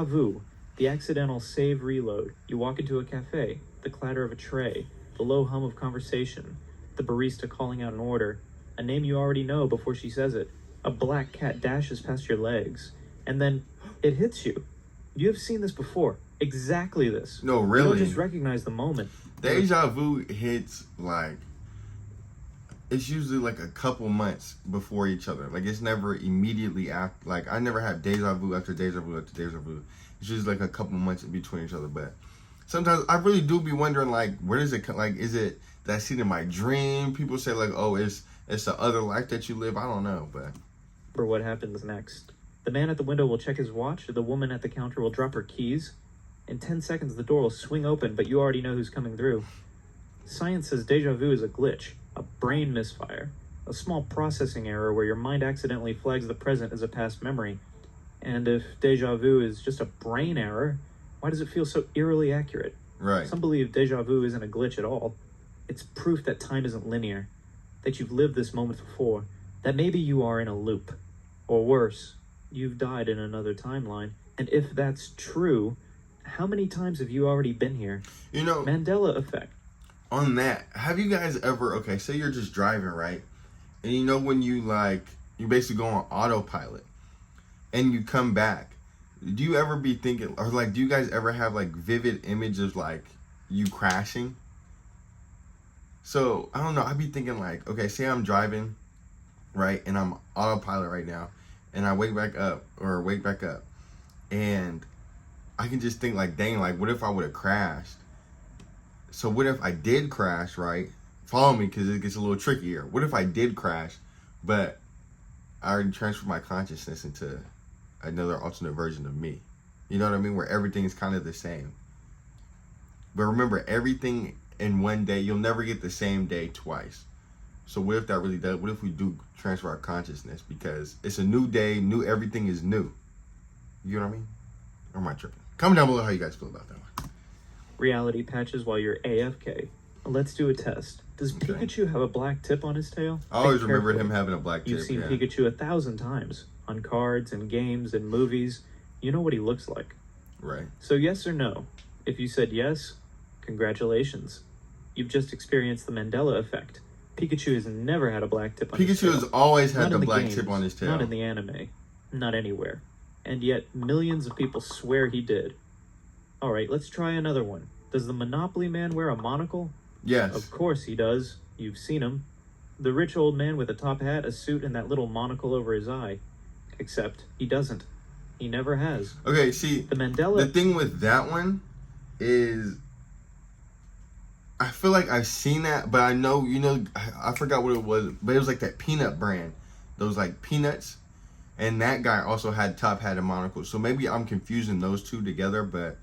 vu. The accidental save reload. You walk into a cafe, the clatter of a tray, the low hum of conversation, the barista calling out an order, a name you already know before she says it. A black cat dashes past your legs, and then it hits you. You have seen this before. Exactly this. No, You really. don't just recognize the moment. Deja vu hits like, it's usually like a couple months before each other. Like, it's never immediately after. Like, I never have deja vu after deja vu after deja vu. It's just like a couple months in between each other. But sometimes I really do be wondering, like, where does it, like, is it that I seen in my dream? People say, like, oh, it's the other life that you live. I don't know, but. For what happens next. The man at the window will check his watch, the woman at the counter will drop her keys. In 10 seconds, the door will swing open, but you already know who's coming through. Science says deja vu is a glitch, a brain misfire, a small processing error where your mind accidentally flags the present as a past memory. And if deja vu is just a brain error, why does it feel so eerily accurate? Right. Some believe deja vu isn't a glitch at all. It's proof that time isn't linear, that you've lived this moment before, that maybe you are in a loop. Or worse, you've died in another timeline. And if that's true, how many times have you already been here? You know, Mandela effect. On that, have you guys ever, okay, say you're just driving, right? And you know when you, like, you basically go on autopilot and you come back. Do you ever be thinking, or like, do you guys ever have like vivid images like you crashing? So, I don't know, I'd be thinking like, okay, say I'm driving, right? And I'm autopilot right now. And I wake back up, and I can just think like, dang, like, what if I would have crashed? So what if I did crash, right? Follow me, because it gets a little trickier. What if I did crash, but I already transferred my consciousness into another alternate version of me? You know what I mean? Where everything is kind of the same. But remember, everything in one day, you'll never get the same day twice. So what if that really does? What if we do transfer our consciousness? Because it's a new day, everything is new. You know what I mean? Or am I tripping? Comment down below how you guys feel about that one. Reality patches while you're AFK. Let's do a test. Does Pikachu have a black tip on his tail? I always remembered him having a black tip. You've seen Pikachu 1,000 times. On cards and games and movies. You know what he looks like. Right. So yes or no? If you said yes, congratulations. You've just experienced the Mandela effect. Pikachu has never had a black tip on his tail. Pikachu has always had the black games, tip on his tail. Not in the anime. Not anywhere. And yet, millions of people swear he did. Alright, let's try another one. Does the Monopoly man wear a monocle? Yes. Of course he does. You've seen him. The rich old man with a top hat, a suit, and that little monocle over his eye. Except, he doesn't. He never has. Okay, see, the thing with that one is, I feel like I've seen that, but I know, I forgot what it was, but it was like that peanut brand. Those like peanuts. And that guy also had top hat and monocle. So maybe I'm confusing those two together, but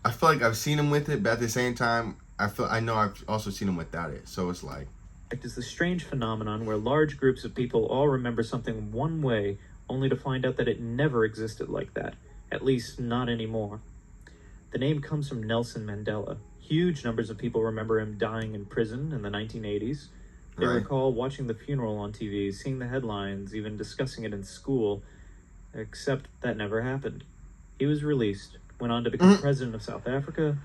I feel like I've seen him with it, but at the same time, I know I've also seen him without it. So it's like, is the strange phenomenon where large groups of people all remember something one way, only to find out that it never existed like that. At least, not anymore. The name comes from Nelson Mandela. Huge numbers of people remember him dying in prison in the 1980s. They recall watching the funeral on TV, seeing the headlines, even discussing it in school. Except that never happened. He was released, went on to become president of South Africa,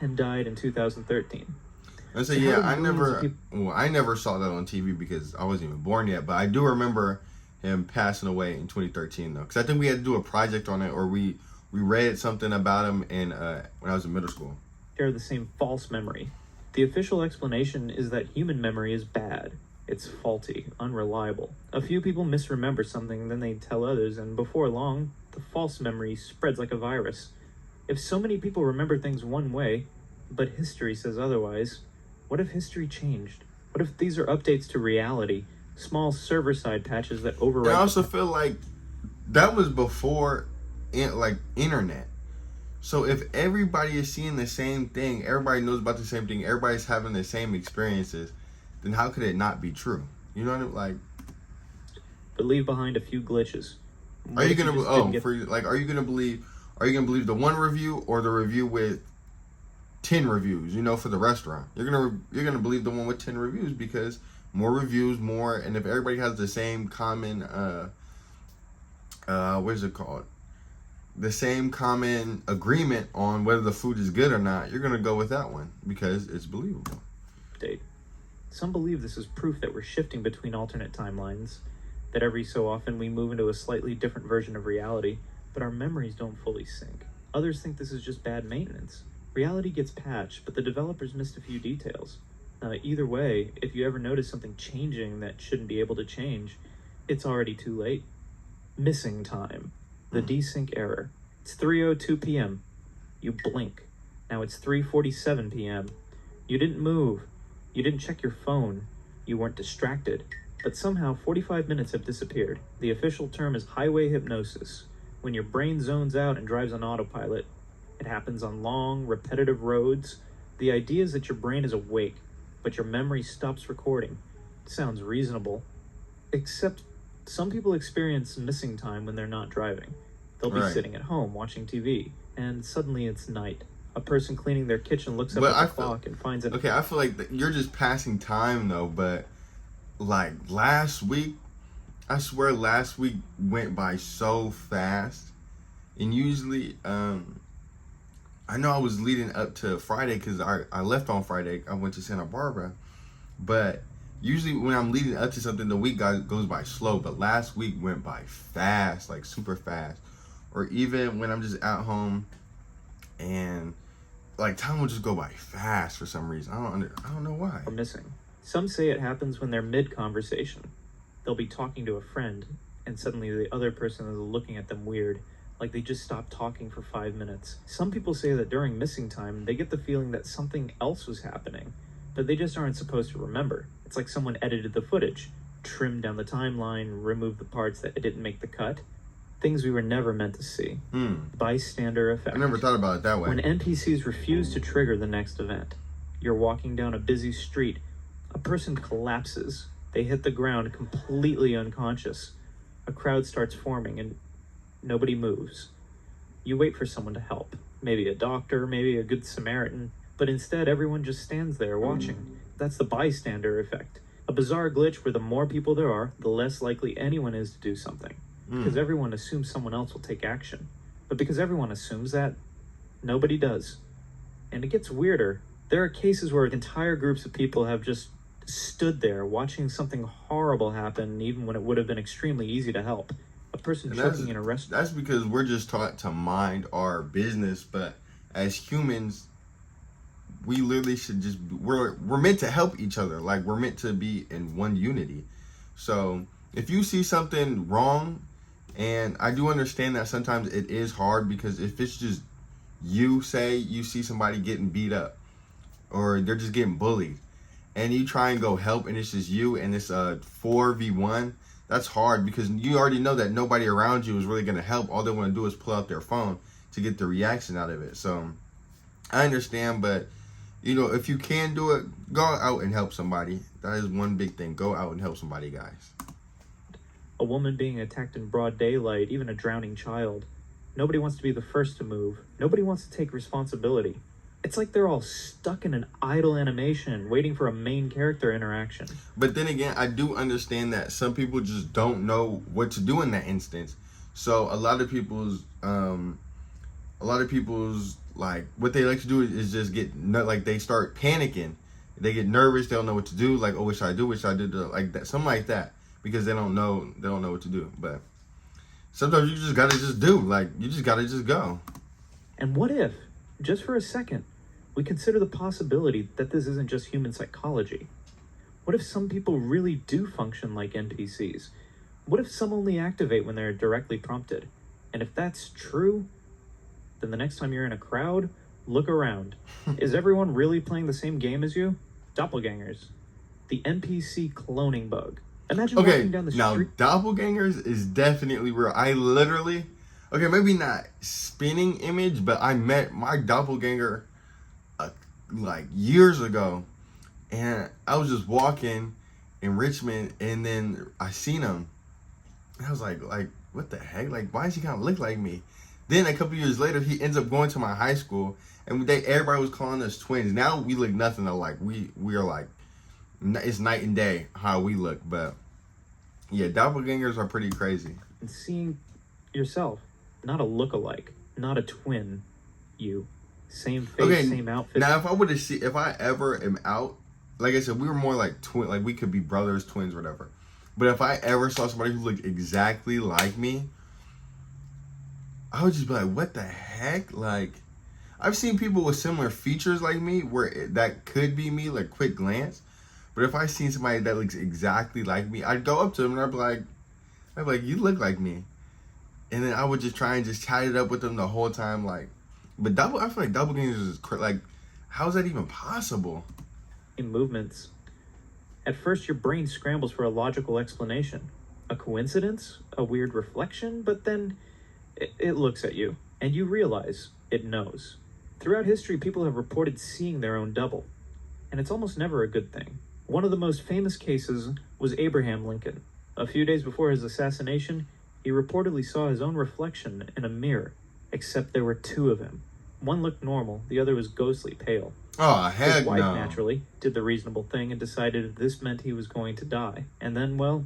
and died in 2013. So yeah, I never saw that on TV because I wasn't even born yet, but I do remember him passing away in 2013 though, because I think we had to do a project on it, or we read something about him in when I was in middle school. Share the same false memory. The official explanation is that human memory is bad. It's faulty, unreliable. A few people misremember something, then they tell others, and before long, the false memory spreads like a virus. If so many people remember things one way, but history says otherwise, what if history changed? What if these are updates to reality? Small server-side patches that overwrite... I also feel like that was before, internet. So if everybody is seeing the same thing, everybody knows about the same thing, everybody's having the same experiences, then how could it not be true? You know what I mean? Like, but leave behind a few glitches. Are you gonna believe the one review or the review with 10 reviews? For the restaurant, you're gonna believe the one with 10 reviews because more reviews, more, and if everybody has the same common, what is it called? the same common agreement on whether the food is good or not, you're gonna go with that one because it's believable. Date. Some believe this is proof that we're shifting between alternate timelines, that every so often we move into a slightly different version of reality, but our memories don't fully sync. Others think this is just bad maintenance. Reality gets patched, but the developers missed a few details. Either way, if you ever notice something changing that shouldn't be able to change, it's already too late. Missing time. The desync error. It's 3:02 p.m. You blink. Now it's 3:47 p.m. You didn't move. You didn't check your phone. You weren't distracted. But somehow 45 minutes have disappeared. The official term is highway hypnosis. When your brain zones out and drives on autopilot, it happens on long, repetitive roads. The idea is that your brain is awake, but your memory stops recording. Sounds reasonable. Except some people experience missing time when they're not driving. They'll be sitting at home watching TV, and suddenly it's night. A person cleaning their kitchen looks up at the clock and finds it. Okay, I feel like you're just passing time though, but like last week, I swear last week went by so fast. And usually, I know I was leading up to Friday because I left on Friday. I went to Santa Barbara. But usually when I'm leading up to something, the week goes by slow. But last week went by fast, like super fast. Or even when I'm just at home and like time will just go by fast for some reason. I don't know why. Or missing. Some say it happens when they're mid-conversation. They'll be talking to a friend, and suddenly the other person is looking at them weird, like they just stopped talking for 5 minutes. Some people say that during missing time, they get the feeling that something else was happening, but they just aren't supposed to remember. It's like someone edited the footage, trimmed down the timeline, removed the parts that didn't make the cut. Things we were never meant to see. Bystander effect. I never thought about it that way. When NPCs refuse to trigger the next event, you're walking down a busy street, a person collapses. They hit the ground completely unconscious. A crowd starts forming and nobody moves. You wait for someone to help. Maybe a doctor, maybe a good Samaritan, but instead everyone just stands there watching. That's the bystander effect. A bizarre glitch where the more people there are, the less likely anyone is to do something. Because everyone assumes someone else will take action. But because everyone assumes that, nobody does. And it gets weirder. There are cases where entire groups of people have just stood there watching something horrible happen, even when it would have been extremely easy to help. A person choking in a restaurant. That's because we're just taught to mind our business, but as humans, we literally should just we're meant to help each other. Like we're meant to be in one unity. So if you see something wrong, and I do understand that sometimes it is hard because if it's just you, say you see somebody getting beat up or they're just getting bullied and you try and go help and it's just you and it's a 4v1, that's hard because you already know that nobody around you is really going to help. All they want to do is pull out their phone to get the reaction out of it. So I understand, but you know, if you can do it, go out and help somebody. That is one big thing. Go out and help somebody, guys. A woman being attacked in broad daylight, even a drowning child. Nobody wants to be the first to move. Nobody wants to take responsibility. It's like they're all stuck in an idle animation, waiting for a main character interaction. But then again, I do understand that some people just don't know what to do in that instance. So a lot of people's like what they like to do is just like they start panicking. They get nervous. They don't know what to do. Like, oh, what should I do? What should I do? Like that, something like that. Because they don't know what to do. But sometimes you just gotta just do. Like you just gotta just go. And what if, just for a second, we consider the possibility that this isn't just human psychology? What if some people really do function like NPCs? What if some only activate when they're directly prompted? And if that's true, then the next time you're in a crowd, look around. Is everyone really playing the same game as you? Doppelgangers. The NPC cloning bug. Imagine walking down the street. Now doppelgangers is definitely real. I literally, maybe not spinning image, but I met my doppelganger like years ago, and I was just walking in Richmond, and then I seen him, and I was like, what the heck? Like, why does he kind of look like me? Then a couple years later, he ends up going to my high school, and everybody was calling us twins. Now we look nothing alike. We are like, it's night and day how we look. But yeah, doppelgangers are pretty crazy. And seeing yourself, Not a look-alike, not a twin. You. Same face, Okay, same outfit. now if I ever am out, like I said, we were more like twin, like we could be brothers, twins, whatever. But if I ever saw somebody who looked exactly like me, I would just be like, what the heck? Like, I've seen people with similar features like me that could be me, like quick glance. But if I seen somebody that looks exactly like me, I'd go up to them and I'd be like, you look like me. And then I would just try and just chat it up with them the whole time, like. But I feel like double games is like, how is that even possible? In movements. At first, your brain scrambles for a logical explanation. A coincidence? A weird reflection? But then it looks at you, and you realize it knows. Throughout history, people have reported seeing their own double, and it's almost never a good thing. One of the most famous cases was Abraham Lincoln. A few days before his assassination, he reportedly saw his own reflection in a mirror, except there were two of him. One looked normal, the other was ghostly pale. Oh, heck His wife, no. naturally, did the reasonable thing and decided this meant he was going to die. And then, well,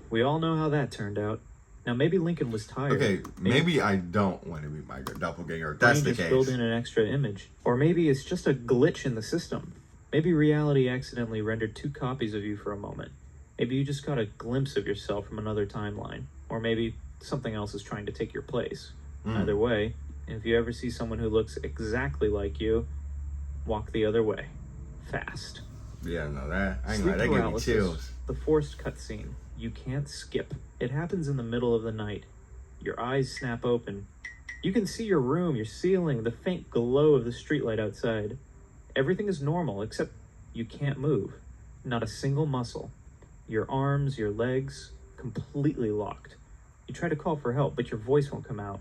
we all know how that turned out. Now, maybe Lincoln was tired. Okay, maybe I don't want to be my doppelganger. If that's the just case. Build in an extra image. Or maybe it's just a glitch in the system. Maybe reality accidentally rendered two copies of you for a moment. Maybe you just got a glimpse of yourself from another timeline. Or maybe something else is trying to take your place. Either way, if you ever see someone who looks exactly like you, walk the other way. Fast. Yeah, no, that I ain't Sleep gonna lie, that gave me paralysis, chills. the forced cutscene. You can't skip. It happens in the middle of the night. Your eyes snap open. You can see your room, your ceiling, the faint glow of the streetlight outside. Everything is normal, except you can't move. Not a single muscle. Your arms, your legs, completely locked. You try to call for help, but your voice won't come out.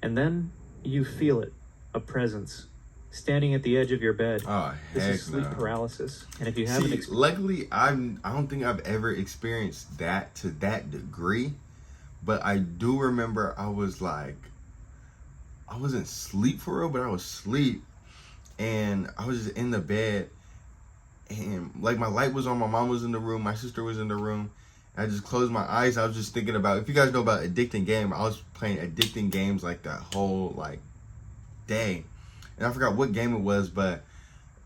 And then you feel it, a presence, standing at the edge of your bed. Oh, This heck is sleep no. paralysis. And if you haven't Luckily, I don't think I've ever experienced that to that degree. But I do remember I was in sleep for real, but I was asleep. And I was just in the bed. And like my light was on, my mom was in the room, my sister was in the room. I just closed my eyes. I was just thinking about, if you guys know about addicting game, I was playing addicting games like that whole day. And I forgot what game it was, but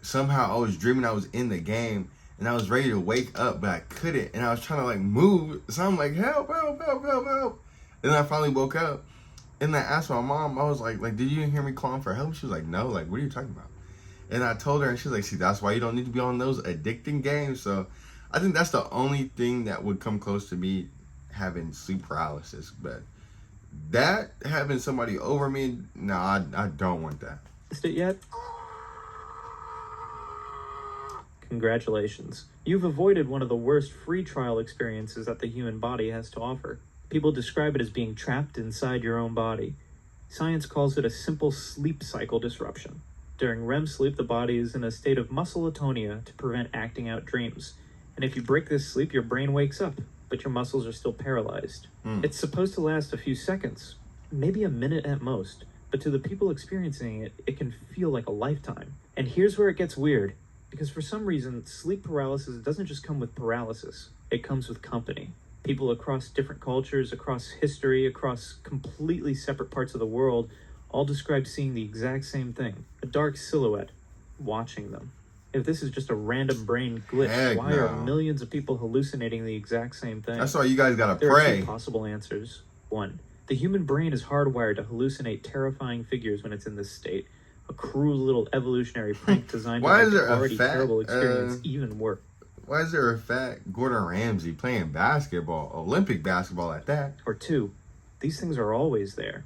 somehow I was dreaming I was in the game and I was ready to wake up, but I couldn't. And I was trying to move. So I'm like, help, help, help, help, help. And then I finally woke up and I asked my mom, I was like, did you hear me calling for help? She was like, no, what are you talking about? And I told her and she was like, see, that's why you don't need to be on those addicting games. So I think that's the only thing that would come close to me having sleep paralysis. But that, having somebody over me, no, I don't want that. it yet? Congratulations. You've avoided one of the worst free trial experiences that the human body has to offer. People describe it as being trapped inside your own body. Science calls it a simple sleep cycle disruption. During REM sleep, the body is in a state of muscle atonia to prevent acting out dreams. And if you break this sleep, your brain wakes up, but your muscles are still paralyzed. It's supposed to last a few seconds, maybe a minute at most, but to the people experiencing it, it can feel like a lifetime. And here's where it gets weird, because for some reason, sleep paralysis doesn't just come with paralysis, it comes with company. People across different cultures, across history, across completely separate parts of the world, all describe seeing the exact same thing, a dark silhouette, watching them. If this is just a random brain glitch, Heck why no. are millions of people hallucinating the exact same thing? That's why you guys gotta There are pray. two possible answers. One, the human brain is hardwired to hallucinate terrifying figures when it's in this state. A cruel little evolutionary prank designed to Why make is an there a already fat, terrible experience even worse. Why is there a fat Gordon Ramsay playing basketball, Olympic basketball at that? Or two, these things are always there.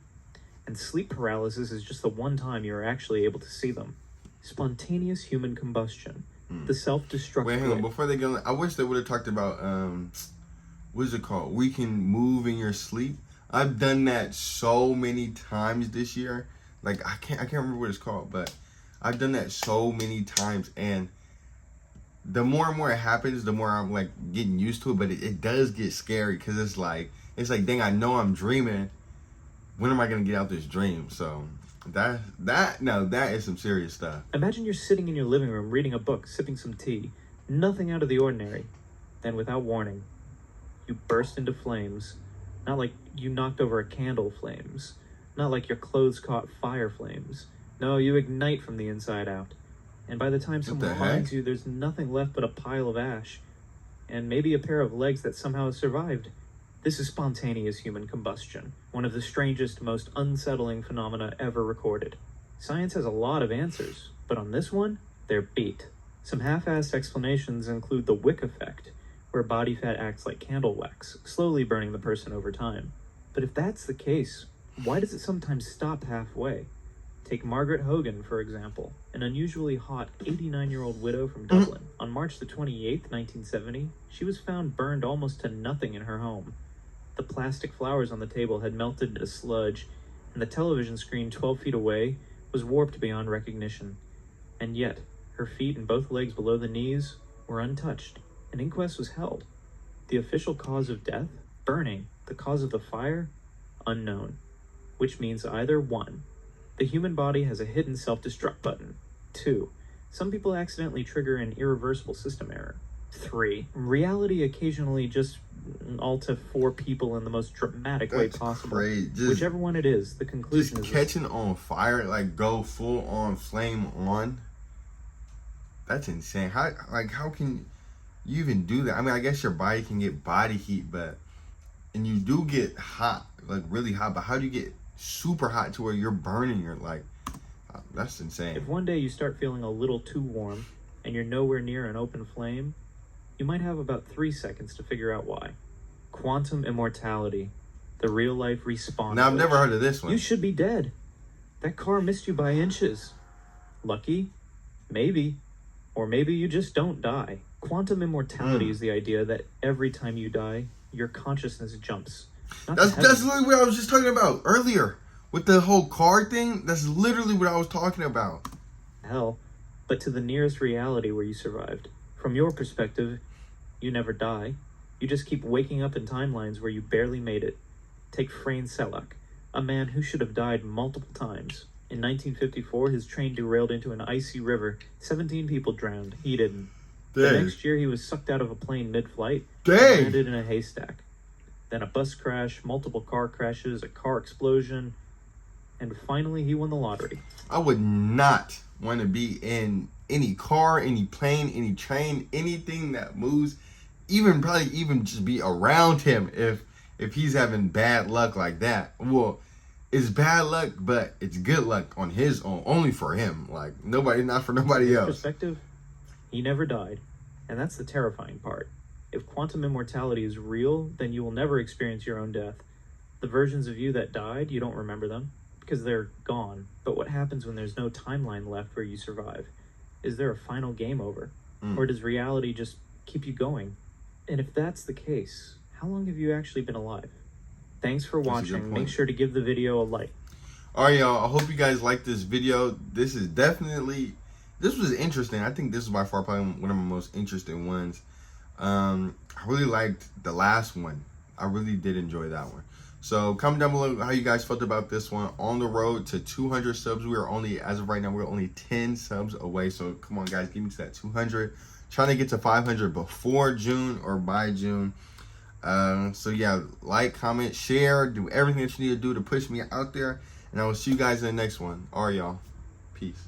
And sleep paralysis is just the one time you are actually able to see them. Spontaneous human combustion. The self-destruct Wait, hang on. glitch. Before they go, I wish they would have talked about, what is it called? We can move in your sleep. I've done that so many times this year. I can't remember what it's called, but I've done that so many times. And the more and more it happens, the more I'm getting used to it. But it does get scary because it's like, dang, I know I'm dreaming. When am I going to get out this dream? So that is some serious stuff. Imagine you're sitting in your living room reading a book, sipping some tea. Nothing out of the ordinary. Then without warning, you burst into flames. Not like you knocked over a candle flames. Not like your clothes caught fire flames. No, you ignite from the inside out. And by the time What someone the finds heck? you, there's nothing left but a pile of ash. And maybe a pair of legs that somehow survived. This is spontaneous human combustion, one of the strangest, most unsettling phenomena ever recorded. Science has a lot of answers, but on this one, they're beat. Some half-assed explanations include the wick effect, where body fat acts like candle wax, slowly burning the person over time. But if that's the case, why does it sometimes stop halfway? Take Margaret Hogan, for example, an unusually hot 89-year-old widow from Dublin. On March the 28th, 1970, she was found burned almost to nothing in her home. The plastic flowers on the table had melted into sludge, and the television screen 12 feet away was warped beyond recognition. And yet, her feet and both legs below the knees were untouched. An inquest was held. The official cause of death? Burning. The cause of the fire? Unknown. Which means either 1. The human body has a hidden self-destruct button. 2. Some people accidentally trigger an irreversible system error. 3. Reality occasionally just Alta 4 people in the most dramatic way possible. Crazy. Whichever one it is, the conclusion Just is catching on fire, like go full on flame on. That's insane. How can you even do that? I mean, I guess your body can get body heat, and you do get hot, like really hot. But how do you get super hot to where you're burning your that's insane. If one day you start feeling a little too warm and you're nowhere near an open flame, you might have about 3 seconds to figure out why. Quantum immortality, the real-life respawn. Now, I've never heard of this one. You should be dead. That car missed you by inches. Lucky? Maybe. Or maybe you just don't die. Quantum immortality is the idea that every time you die, your consciousness jumps. That's literally what I was just talking about earlier. With the whole car thing, that's literally what I was talking about. Hell, but to the nearest reality where you survived. From your perspective, you never die. You just keep waking up in timelines where you barely made it. Take Frane Selak, a man who should have died multiple times. In 1954, his train derailed into an icy river. 17 people drowned. He didn't. Dang. The next year, he was sucked out of a plane mid-flight Dang. and landed in a haystack. Then a bus crash, multiple car crashes, a car explosion, and finally he won the lottery. I would not want to be in any car, any plane, any train, anything that moves, probably even just be around him if he's having bad luck like that. Well, it's bad luck, but it's good luck on his own, only for him. Like not for nobody else. Perspective, he never died, and that's the terrifying part. If quantum immortality is real, then you will never experience your own death. The versions of you that died, you don't remember them, because they're gone. But what happens when there's no timeline left where you survive? Is there a final game over? Or does reality just keep you going? And if that's the case, how long have you actually been alive? Thanks for watching. Make sure to give the video a like. Alright, y'all. I hope you guys liked this video. This was interesting. I think this is by far probably one of my most interesting ones. I really liked the last one. I really did enjoy that one. So comment down below how you guys felt about this one. On the road to 200 subs. We are only, as of right now, we're only 10 subs away. So come on, guys, give me to that 200. Trying to get to 500 before June or by June. So yeah, like, comment, share, do everything that you need to do to push me out there. And I will see you guys in the next one. All right, y'all. Peace.